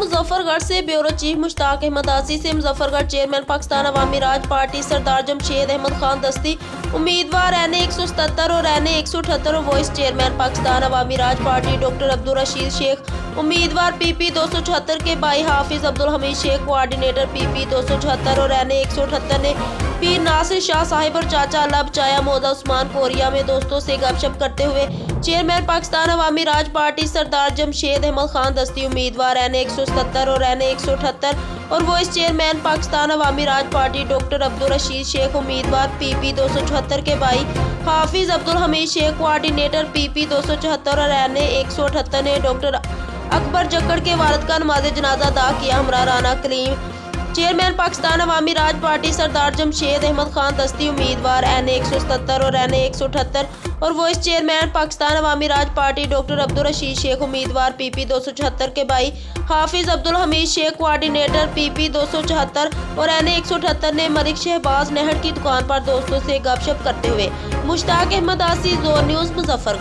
मुजफ्फरगढ़ से bureau chief Mushtaq Ahmad आसी से मुजफ्फरगढ़ चेयरमैन पाकिस्तान अवामी राज पार्टी सरदार जमशेद अहमद खान दस्ती उम्मीदवार एन 177 और एन 178 और वॉइस चेयरमैन पाकिस्तान अवामी राज पार्टी डॉक्टर अब्दुल रशीद शेख उम्मीदवार PP 276 के भाई हाफिज अब्दुल हमीद शेख कोऑर्डिनेटर PP 276 और एन 178 ने पीर नासिर शाह साहिब और चाचा अल्लाह बचाया मौदा उस्मान कोरिया में दोस्तों से गपशप करते हुए चेयरमैन पाकिस्तान अवामी राज पार्टी सरदार जमशेद अहमद खान दस्ती उम्मीदवार एन 177 और एन 178 और वॉइस चेयरमैन पाकिस्तान अवामी राज पार्टी डॉक्टर अब्दुल रशीद शेख उम्मीदवार PP 276 के भाई हाफिज अब्दुल हमीद शेख कोऑर्डिनेटर PP 274 और एन 178 ने डॉक्टर अकबर जक्कड़ के वालिद का नमाज जनाजा अदा किया। हमरा राना कलीम चेयरमैन पाकिस्तान अवामी राज पार्टी सरदार जमशेद अहमद खान दस्ती उम्मीदवार एन 177 और एन 178 और वॉइस चेयरमैन पाकिस्तान अवामी राज पार्टी डॉक्टर अब्दुल रशीद शेख उम्मीदवार PP 276 के भाई हाफिज अब्दुल हमीद शेख कोऑर्डिनेटर PP 274 और एन 178 ने मलिक शहबाज नहर की दुकान पर दोस्तों से गपशप करते हुए मुश्ताक अहमद आसी जोर न्यूज़ मुजफ्फरगढ़।